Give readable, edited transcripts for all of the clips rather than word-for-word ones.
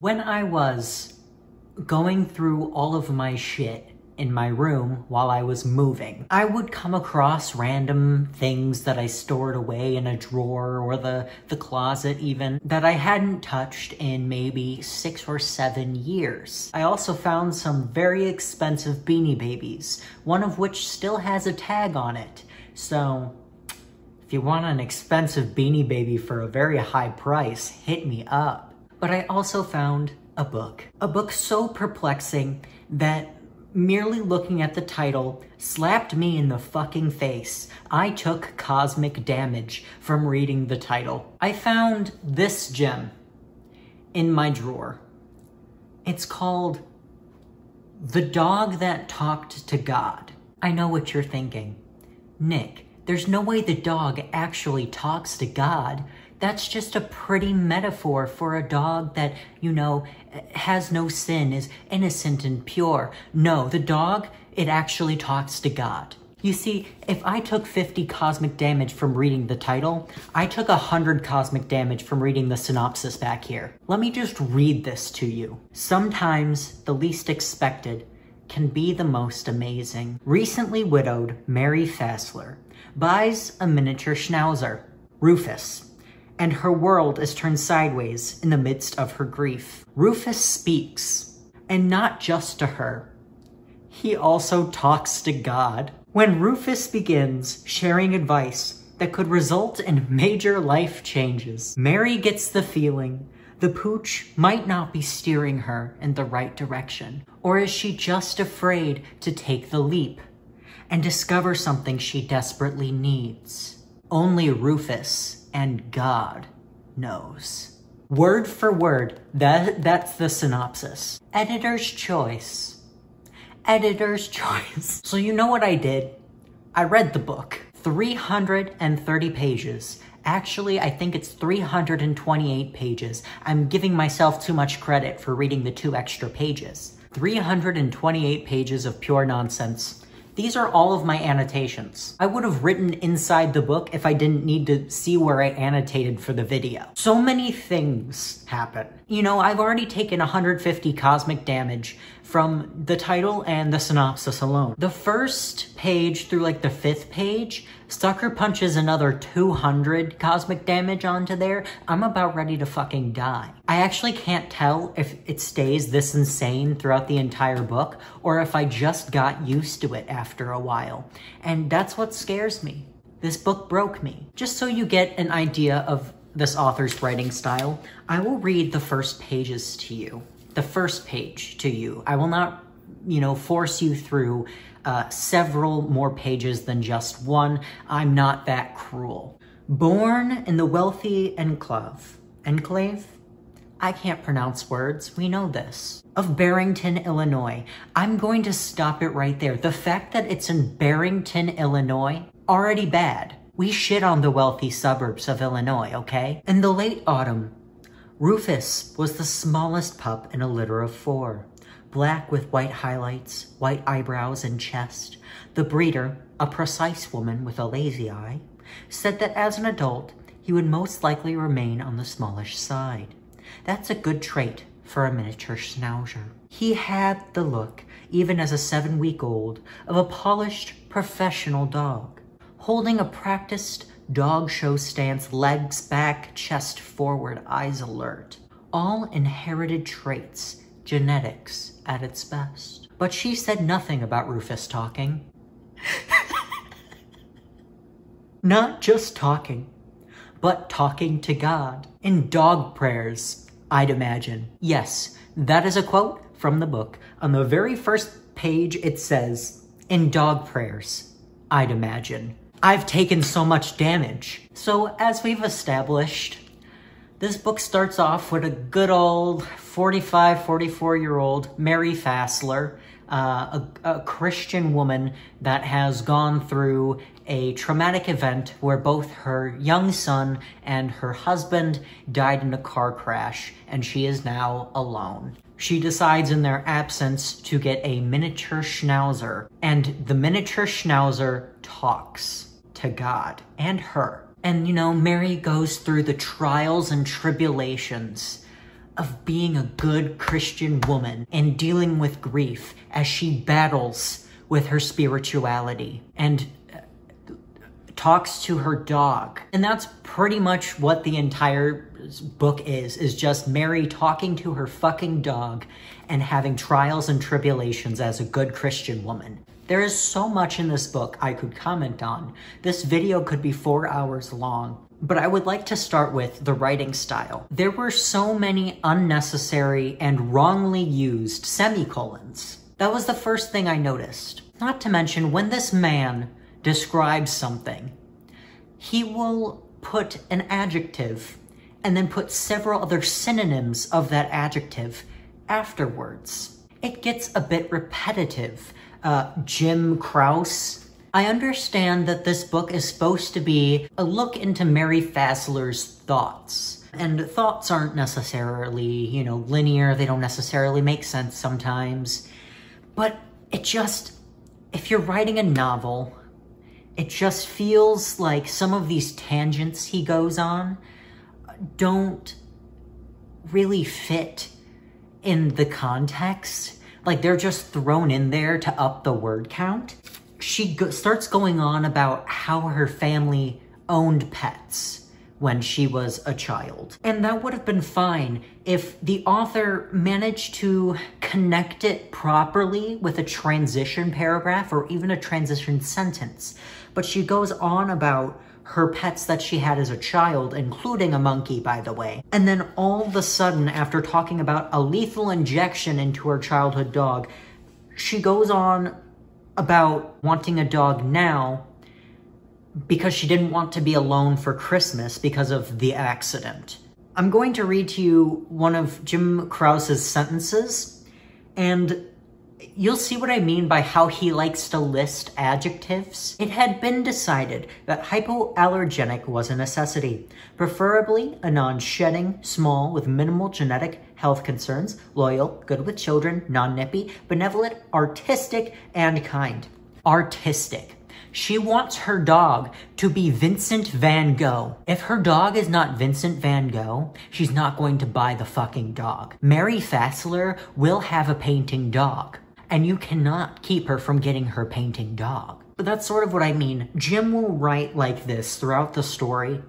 When I was going through all of my shit in my room while I was moving, I would come across random things that I stored away in a drawer or the closet even that I hadn't touched in maybe 6 or 7 years. I also found some very expensive Beanie Babies, one of which still has a tag on it. So if you want an expensive Beanie Baby for a very high price, hit me up. But I also found a book so perplexing that merely looking at the title slapped me in the fucking face. I took cosmic damage from reading the title. I found this gem in my drawer. It's called The Dog That Talked to God. I know what you're thinking. Nick, there's no way the dog actually talks to God. That's just a pretty metaphor for a dog that, you know, has no sin, is innocent and pure. No, the dog, it actually talks to God. You see, if I took 50 cosmic damage from reading the title, I took 100 cosmic damage from reading the synopsis back here. Let me just read this to you. Sometimes the least expected can be the most amazing. Recently widowed Mary Fassler buys a miniature schnauzer, Rufus, and her world is turned sideways in the midst of her grief. Rufus speaks, and not just to her. He also talks to God. When Rufus begins sharing advice that could result in major life changes, Mary gets the feeling the pooch might not be steering her in the right direction. Or is she just afraid to take the leap and discover something she desperately needs? Only Rufus and God knows. Word for word, that's the synopsis. Editor's choice. Editor's choice. So you know what I did? I read the book. 330 pages. Actually, I think it's 328 pages. I'm giving myself too much credit for reading the 2 extra pages. 328 pages of pure nonsense. These are all of my annotations. I would have written inside the book if I didn't need to see where I annotated for the video. So many things happen. You know, I've already taken 150 cosmic damage from the title and the synopsis alone. The first page through like the 5th page, Sucker punches another 200 cosmic damage onto there. I'm about ready to fucking die. I actually can't tell if it stays this insane throughout the entire book or if I just got used to it after a while. And that's what scares me. This book broke me. Just so you get an idea of this author's writing style, I will read the first pages to you. The first page to you. I will not, you know, force you through several more pages than just one. I'm not that cruel. Born in the wealthy enclave? I can't pronounce words, we know this. Of Barrington, Illinois. I'm going to stop it right there. The fact that it's in Barrington, Illinois, already bad. We shit on the wealthy suburbs of Illinois, okay? In the late autumn, Rufus was the smallest pup in a litter of 4. Black with white highlights, white eyebrows and chest. The breeder, a precise woman with a lazy eye, said that as an adult, he would most likely remain on the smallish side. That's a good trait for a miniature schnauzer. He had the look, even as a 7-week-old, of a polished, professional dog, holding a practiced dog show stance, legs back, chest forward, eyes alert. All inherited traits, genetics at its best. But she said nothing about Rufus talking. Not just talking, but talking to God. In dog prayers, I'd imagine. Yes, that is a quote from the book. On the very first page, it says, in dog prayers, I'd imagine. I've taken so much damage. So as we've established, this book starts off with a good old 45, 44-year-old Mary Fassler, a Christian woman that has gone through a traumatic event where both her young son and her husband died in a car crash, and she is now alone. She decides in their absence to get a miniature schnauzer, and the miniature schnauzer talks to God and her. And, you know, Mary goes through the trials and tribulations of being a good Christian woman and dealing with grief as she battles with her spirituality and talks to her dog. And that's pretty much what the entire book is just Mary talking to her fucking dog and having trials and tribulations as a good Christian woman. There is so much in this book I could comment on. This video could be 4 hours long. But I would like to start with the writing style. There were so many unnecessary and wrongly used semicolons. That was the first thing I noticed. Not to mention, when this man describes something, he will put an adjective and then put several other synonyms of that adjective afterwards. It gets a bit repetitive. Jim Krause. I understand that this book is supposed to be a look into Mary Fassler's thoughts. And thoughts aren't necessarily, linear. They don't necessarily make sense sometimes. But it just, if you're writing a novel, it just feels like some of these tangents he goes on don't really fit in the context. Like, they're just thrown in there to up the word count. She starts going on about how her family owned pets when she was a child. And that would have been fine if the author managed to connect it properly with a transition paragraph or even a transition sentence. But she goes on about her pets that she had as a child, including a monkey, by the way. And then all of a sudden, after talking about a lethal injection into her childhood dog, she goes on about wanting a dog now because she didn't want to be alone for Christmas because of the accident. I'm going to read to you one of Jim Krause's sentences, and you'll see what I mean by how he likes to list adjectives. It had been decided that hypoallergenic was a necessity, preferably a non-shedding, small, with minimal genetic health concerns, loyal, good with children, non-nippy, benevolent, artistic, and kind. Artistic. She wants her dog to be Vincent van Gogh. If her dog is not Vincent van Gogh, she's not going to buy the fucking dog. Mary Fassler will have a painting dog, and you cannot keep her from getting her painting dog. But that's sort of what I mean. Jim will write like this throughout the story,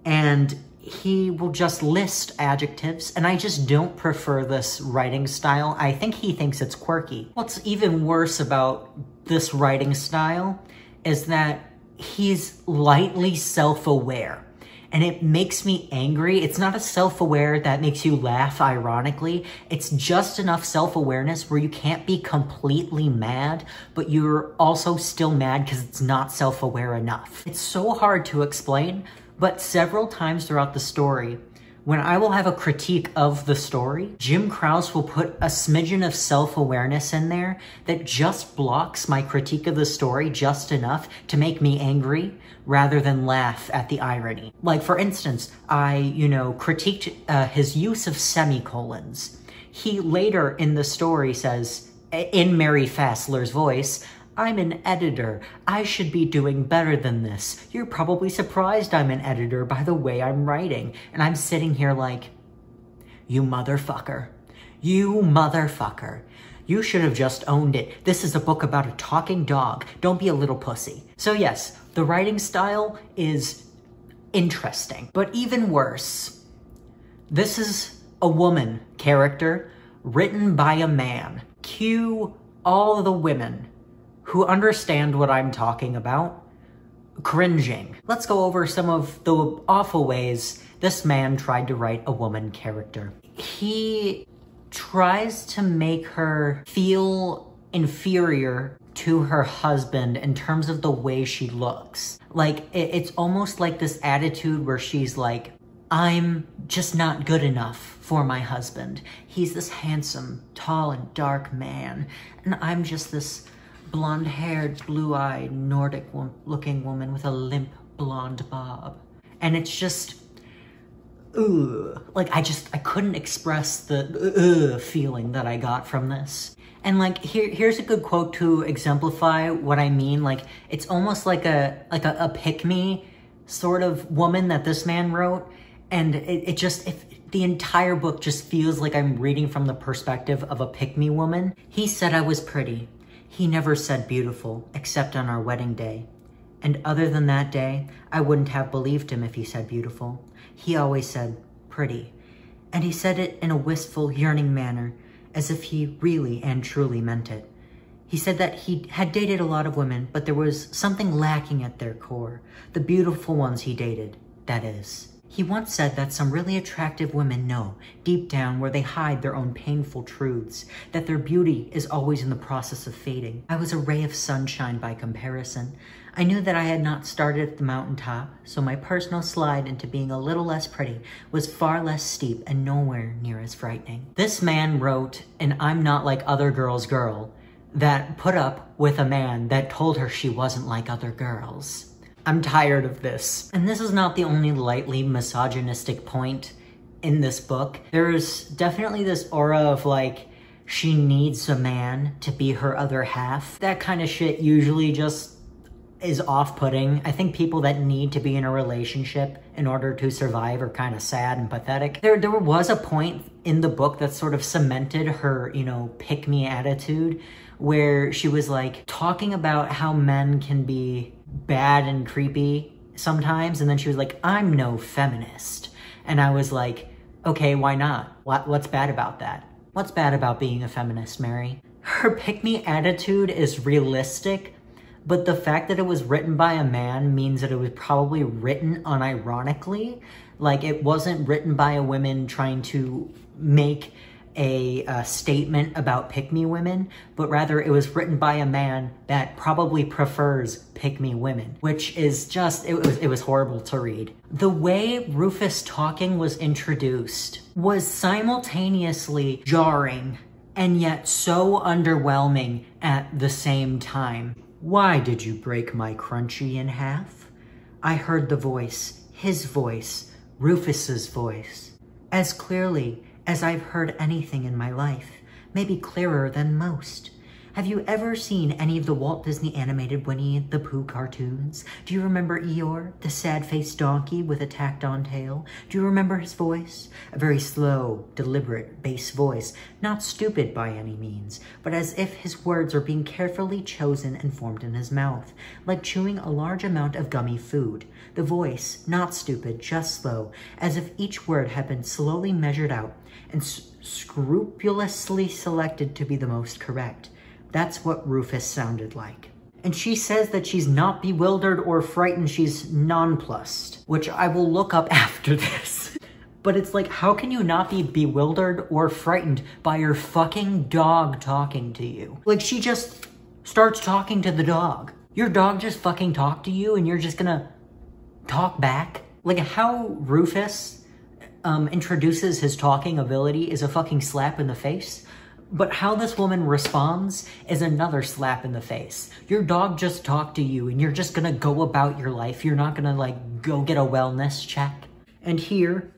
and he will just list adjectives, and I just don't prefer this writing style. I think he thinks it's quirky. What's even worse about this writing style is that he's lightly self-aware, and it makes me angry. It's not a self-aware that makes you laugh ironically. It's just enough self-awareness where you can't be completely mad, but you're also still mad because it's not self-aware enough. It's so hard to explain, but several times throughout the story, when I will have a critique of the story, Jim Krause will put a smidgen of self-awareness in there that just blocks my critique of the story just enough to make me angry rather than laugh at the irony. Like, for instance, I, critiqued his use of semicolons. He later in the story says, in Mary Fassler's voice, "I'm an editor. I should be doing better than this. You're probably surprised I'm an editor by the way I'm writing." And I'm sitting here like, you motherfucker. You motherfucker. You should have just owned it. This is a book about a talking dog. Don't be a little pussy. So yes, the writing style is interesting. But even worse, this is a woman character written by a man. Cue all the women who understand what I'm talking about cringing. Let's go over some of the awful ways this man tried to write a woman character. He tries to make her feel inferior to her husband in terms of the way she looks. Like, it's almost like this attitude where she's like, I'm just not good enough for my husband. He's this handsome, tall, and dark man, and I'm just this blonde-haired, blue-eyed, Nordic-looking woman with a limp blonde bob. And it's just, ugh. Like, I couldn't express the feeling that I got from this. And like, here's a good quote to exemplify what I mean. Like, it's almost like a pick-me sort of woman that this man wrote. And it The entire book just feels like I'm reading from the perspective of a pick-me woman. He said I was pretty. He never said beautiful, except on our wedding day. And other than that day, I wouldn't have believed him if he said beautiful. He always said pretty. And he said it in a wistful, yearning manner, as if he really and truly meant it. He said that he had dated a lot of women, but there was something lacking at their core. The beautiful ones he dated, that is. He once said that some really attractive women know, deep down where they hide their own painful truths, that their beauty is always in the process of fading. I was a ray of sunshine by comparison. I knew that I had not started at the mountaintop, so my personal slide into being a little less pretty was far less steep and nowhere near as frightening. This man wrote an I'm not like other girls girl that put up with a man that told her she wasn't like other girls. I'm tired of this. And this is not the only lightly misogynistic point in this book. There's definitely this aura of like, she needs a man to be her other half. That kind of shit usually just is off-putting. I think people that need to be in a relationship in order to survive are kind of sad and pathetic. There was a point in the book that sort of cemented her, pick-me attitude, where she was like talking about how men can be bad and creepy sometimes, and then she was like, I'm no feminist. And I was like, okay, why not? What's bad about that? What's bad about being a feminist, Mary? Her pick-me attitude is realistic, but the fact that it was written by a man means that it was probably written unironically. Like, it wasn't written by a woman trying to make a statement about pick-me women, but rather it was written by a man that probably prefers pick-me women, which is just, it was horrible to read. The way Rufus talking was introduced was simultaneously jarring and yet so underwhelming at the same time. Why did you break my crunchy in half? I heard the voice, his voice, Rufus's voice, as clearly as I've heard anything in my life, maybe clearer than most. Have you ever seen any of the Walt Disney animated Winnie the Pooh cartoons? Do you remember Eeyore, the sad-faced donkey with a tacked-on tail? Do you remember his voice? A very slow, deliberate, bass voice, not stupid by any means, but as if his words are being carefully chosen and formed in his mouth, like chewing a large amount of gummy food. The voice, not stupid, just slow, as if each word had been slowly measured out and scrupulously selected to be the most correct. That's what Rufus sounded like. And she says that she's not bewildered or frightened, she's nonplussed, which I will look up after this. But it's like, how can you not be bewildered or frightened by your fucking dog talking to you? Like, she just starts talking to the dog. Your dog just fucking talked to you and you're just gonna talk back? Like, how Rufus introduces his talking ability is a fucking slap in the face, but how this woman responds is another slap in the face. Your dog just talked to you and you're just gonna go about your life. You're not gonna like go get a wellness check. And here,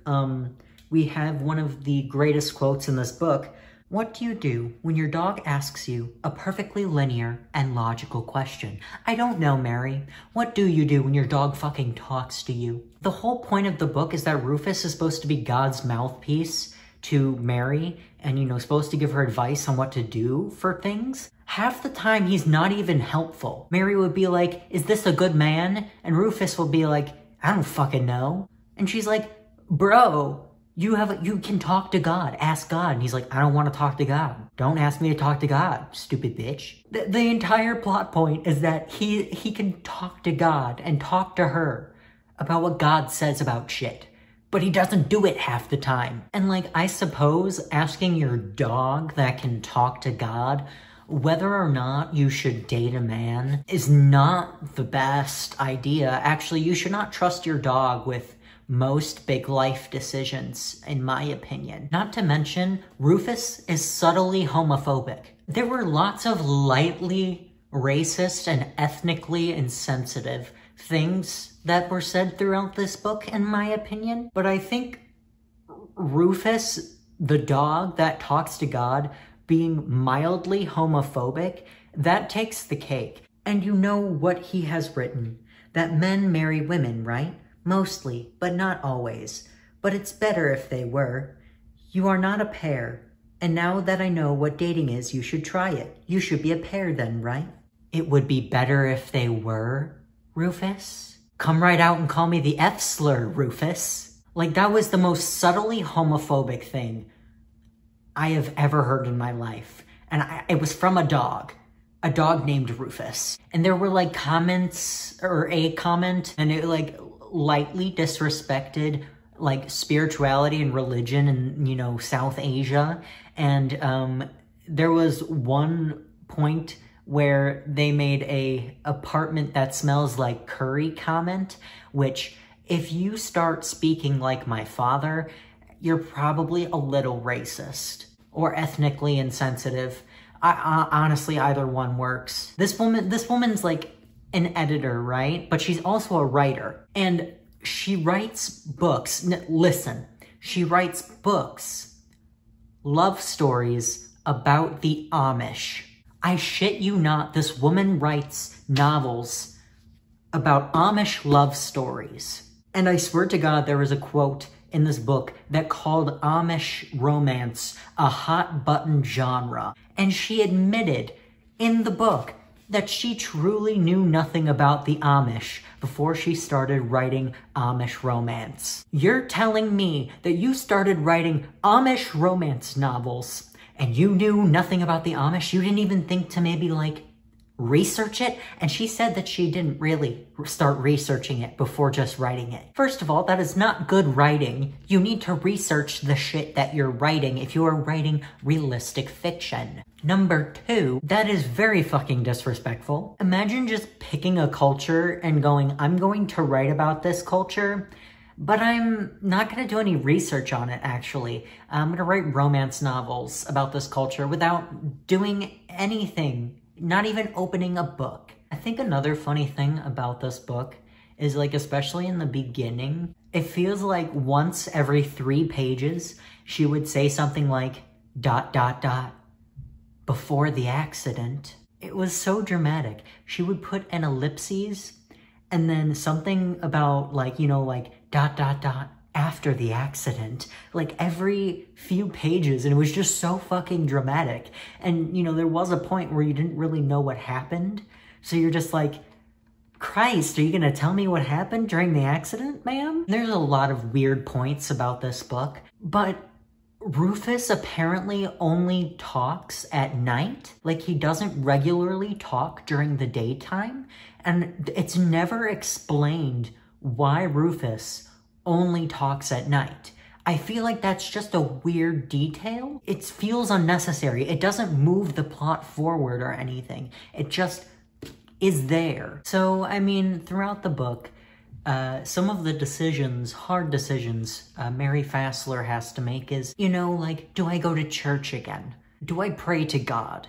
we have one of the greatest quotes in this book. What do you do when your dog asks you a perfectly linear and logical question? I don't know, Mary. What do you do when your dog fucking talks to you? The whole point of the book is that Rufus is supposed to be God's mouthpiece to Mary and, supposed to give her advice on what to do for things. Half the time, he's not even helpful. Mary would be like, is this a good man? And Rufus will be like, I don't fucking know. And she's like, bro, you can talk to God, ask God. And he's like, I don't want to talk to God. Don't ask me to talk to God, stupid bitch. The entire plot point is that he can talk to God and talk to her about what God says about shit. But he doesn't do it half the time. And like, I suppose asking your dog that can talk to God whether or not you should date a man is not the best idea. Actually, you should not trust your dog with most big life decisions, in my opinion. Not to mention, Rufus is subtly homophobic. There were lots of lightly racist and ethnically insensitive things that were said throughout this book, in my opinion. But I think Rufus, the dog that talks to God, being mildly homophobic, that takes the cake. And you know what he has written, that men marry women, right? Mostly, but not always. But it's better if they were. You are not a pair. And now that I know what dating is, you should try it. You should be a pair then, right? It would be better if they were, Rufus? Come right out and call me the F slur, Rufus. Like, that was the most subtly homophobic thing I have ever heard in my life. And it was from a dog named Rufus. And there were like comments, or a comment, and it like lightly disrespected like spirituality and religion in, you know, South Asia. And there was one point where they made a apartment that smells like curry comment, which if you start speaking like my father, you're probably a little racist or ethnically insensitive. Honestly, either one works. This woman's like an editor, right? But she's also a writer. And she writes books. Listen, she writes books, love stories about the Amish. I shit you not, this woman writes novels about Amish love stories. And I swear to God, there was a quote in this book that called Amish romance a hot button genre. And she admitted in the book that she truly knew nothing about the Amish before she started writing Amish romance. You're telling me that you started writing Amish romance novels and you knew nothing about the Amish? You didn't even think to maybe like research it? And she said that she didn't really start researching it before just writing it. First of all, that is not good writing. You need to research the shit that you're writing if you are writing realistic fiction. Number 2, that is very fucking disrespectful. Imagine just picking a culture and going, I'm going to write about this culture, but I'm not going to do any research on it, actually. I'm going to write romance novels about this culture without doing anything, not even opening a book. I think another funny thing about this book is, like, especially in the beginning, it feels like once every 3 pages, she would say something like, ... before the accident. It was so dramatic. She would put an ellipses and then something about, like, you know, like ... after the accident, like every few pages, and it was just so fucking dramatic. And, you know, there was a point where you didn't really know what happened, so you're just like, Christ, are you gonna tell me what happened during the accident, ma'am? There's a lot of weird points about this book, but Rufus apparently only talks at night. Like, he doesn't regularly talk during the daytime, and it's never explained why Rufus only talks at night. I feel like that's just a weird detail. It feels unnecessary. It doesn't move the plot forward or anything. It just is there. So, I mean, throughout the book, some of the decisions, hard decisions, Mary Fassler has to make is, you know, like, do I go to church again? Do I pray to God?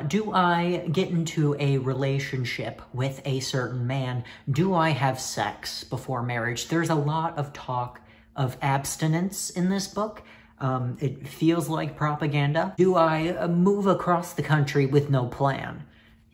Do I get into a relationship with a certain man? Do I have sex before marriage? There's a lot of talk of abstinence in this book. It feels like propaganda. Do I move across the country with no plan?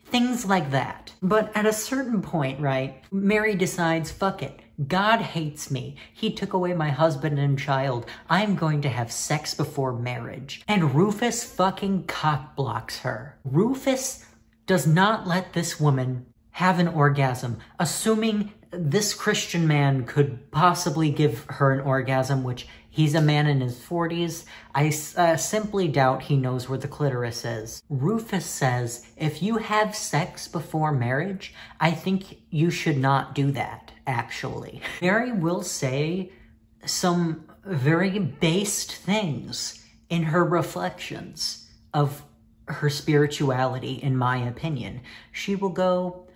Things like that. But at a certain point, right, Mary decides, fuck it. God hates me. He took away my husband and child. I'm going to have sex before marriage. And Rufus fucking cockblocks her. Rufus does not let this woman have an orgasm, assuming this Christian man could possibly give her an orgasm, which he's a man in his 40s. I simply doubt he knows where the clitoris is. Rufus says, if you have sex before marriage, I think you should not do that, actually. Mary will say some very based things in her reflections of her spirituality, in my opinion. She will go,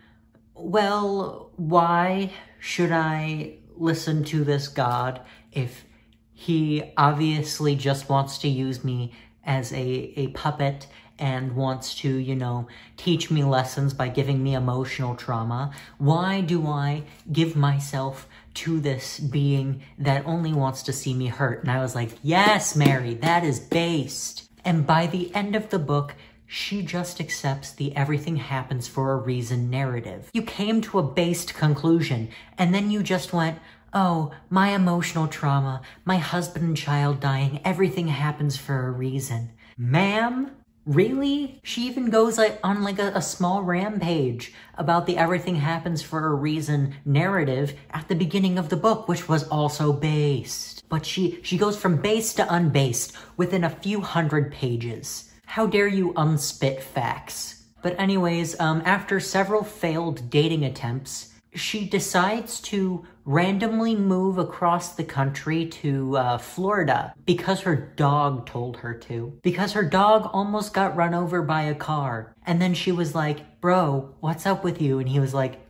well, why should I listen to this God if he obviously just wants to use me as a puppet and wants to, you know, teach me lessons by giving me emotional trauma? Why do I give myself to this being that only wants to see me hurt? And I was like, yes, Mary, that is based. And by the end of the book, she just accepts the everything happens for a reason narrative. You came to a based conclusion, and then you just went, Oh, my emotional trauma, my husband and child dying, everything happens for a reason. Ma'am? Really? She even goes on a small rampage about the everything happens for a reason narrative at the beginning of the book, which was also based. But she goes from based to unbased within a few hundred pages. How dare you unspit facts? But anyways, after several failed dating attempts, she decides to randomly move across the country to Florida because her dog told her to. Because her dog almost got run over by a car. And then she was like, bro, what's up with you? And he was like,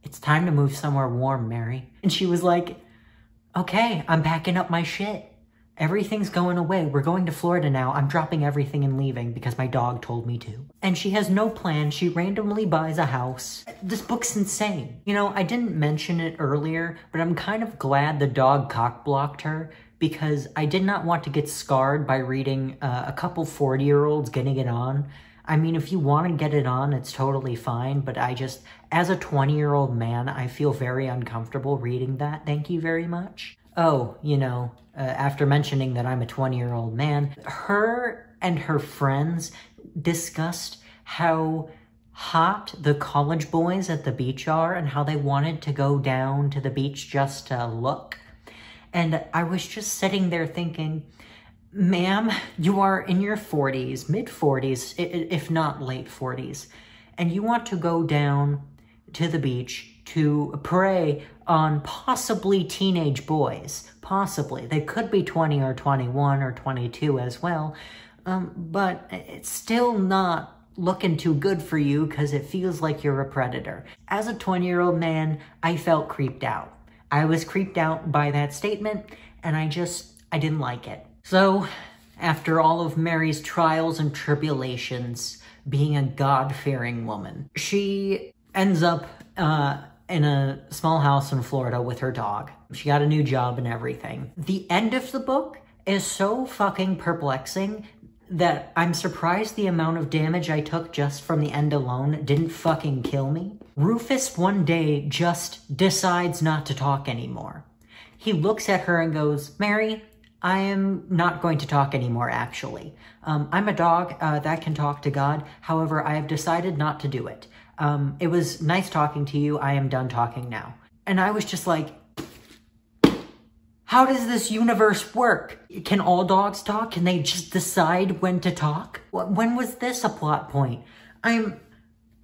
it's time to move somewhere warm, Mary. And she was like, okay, I'm packing up my shit. Everything's going away. We're going to Florida now. I'm dropping everything and leaving because my dog told me to. And she has no plan. She randomly buys a house. This book's insane. You know, I didn't mention it earlier, but I'm kind of glad the dog cock-blocked her because I did not want to get scarred by reading a couple 40-year-olds getting it on. I mean, if you want to get it on, it's totally fine, but as a 20-year-old man, I feel very uncomfortable reading that. Thank you very much. Oh, you know, after mentioning that I'm a 20-year-old man, her and her friends discussed how hot the college boys at the beach are and how they wanted to go down to the beach just to look. And I was just sitting there thinking, ma'am, you are in your 40s, mid-40s, if not late 40s, and you want to go down to the beach to prey on possibly teenage boys. Possibly. They could be 20 or 21 or 22 as well, but it's still not looking too good for you because it feels like you're a predator. As a 20-year-old man, I felt creeped out. I was creeped out by that statement, and I didn't like it. So, after all of Mary's trials and tribulations, being a God-fearing woman, she ends up in a small house in Florida with her dog. She got a new job and everything. The end of the book is so fucking perplexing that I'm surprised the amount of damage I took just from the end alone didn't fucking kill me. Rufus one day just decides not to talk anymore. He looks at her and goes, Mary, I am not going to talk anymore, actually. I'm a dog that can talk to God. However, I have decided not to do it. It was nice talking to you. I am done talking now. And I was just like, how does this universe work? Can all dogs talk? Can they just decide when to talk? When was this a plot point?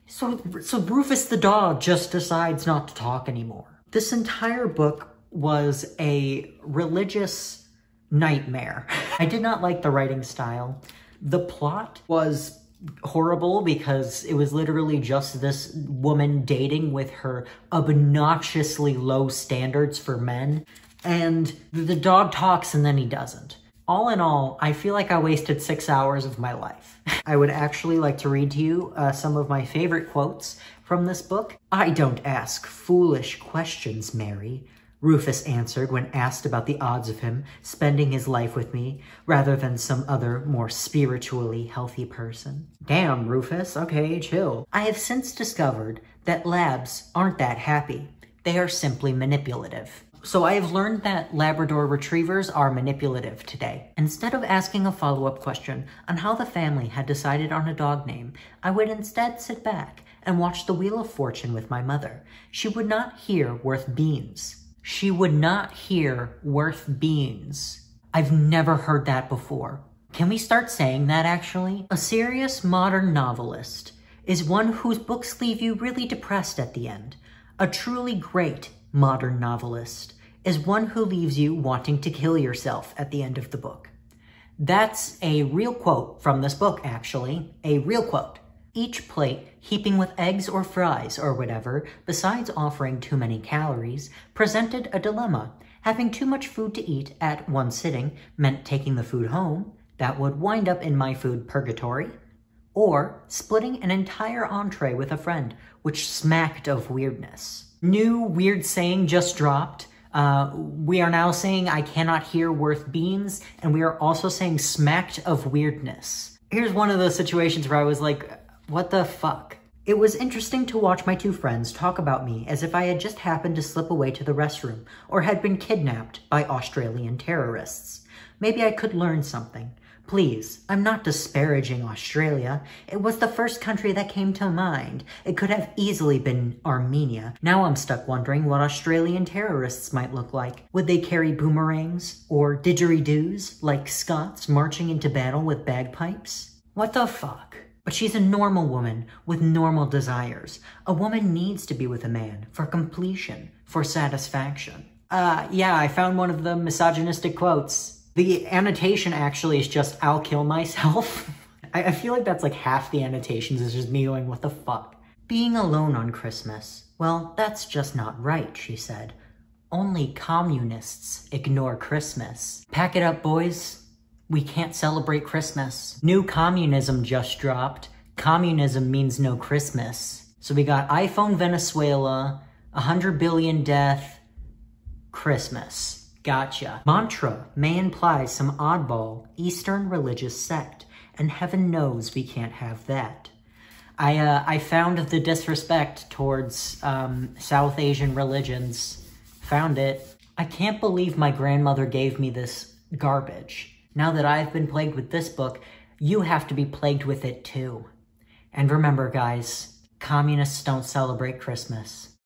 So Rufus the dog just decides not to talk anymore. This entire book was a religious nightmare. I did not like the writing style. The plot was horrible because it was literally just this woman dating with her obnoxiously low standards for men, and the dog talks and then he doesn't. All in all, I feel like I wasted 6 hours of my life. I would actually like to read to you some of my favorite quotes from this book. I don't ask foolish questions, Mary, Rufus answered when asked about the odds of him spending his life with me rather than some other, more spiritually healthy person. Damn, Rufus, okay, chill. I have since discovered that labs aren't that happy. They are simply manipulative. So I have learned that Labrador retrievers are manipulative today. Instead of asking a follow-up question on how the family had decided on a dog name, I would instead sit back and watch the Wheel of Fortune with my mother. She would not hear worth beans. She would not hear worth beans. I've never heard that before. Can we start saying that, actually? A serious modern novelist is one whose books leave you really depressed at the end. A truly great modern novelist is one who leaves you wanting to kill yourself at the end of the book. That's a real quote from this book, actually. A real quote. Each plate, heaping with eggs or fries or whatever, besides offering too many calories, presented a dilemma. Having too much food to eat at one sitting meant taking the food home, that would wind up in my food purgatory, or splitting an entire entree with a friend, which smacked of weirdness. New weird saying just dropped. We are now saying I cannot hear worth beans, and we are also saying smacked of weirdness. Here's one of those situations where I was like, what the fuck? It was interesting to watch my two friends talk about me as if I had just happened to slip away to the restroom or had been kidnapped by Australian terrorists. Maybe I could learn something. Please, I'm not disparaging Australia. It was the first country that came to mind. It could have easily been Armenia. Now I'm stuck wondering what Australian terrorists might look like. Would they carry boomerangs or didgeridoos like Scots marching into battle with bagpipes? What the fuck? But she's a normal woman with normal desires. A woman needs to be with a man for completion, for satisfaction. Yeah, I found one of the misogynistic quotes. The annotation actually is just, I'll kill myself. I feel like that's like half the annotations is just me going, what the fuck? Being alone on Christmas. Well, that's just not right, she said. Only communists ignore Christmas. Pack it up, boys. We can't celebrate Christmas. New communism just dropped. Communism means no Christmas. So we got iPhone Venezuela, 100 billion death, Christmas. Gotcha. Mantra may imply some oddball Eastern religious sect, and heaven knows we can't have that. I found the disrespect towards South Asian religions. Found it. I can't believe my grandmother gave me this garbage. Now that I've been plagued with this book, you have to be plagued with it too. And remember, guys, communists don't celebrate Christmas.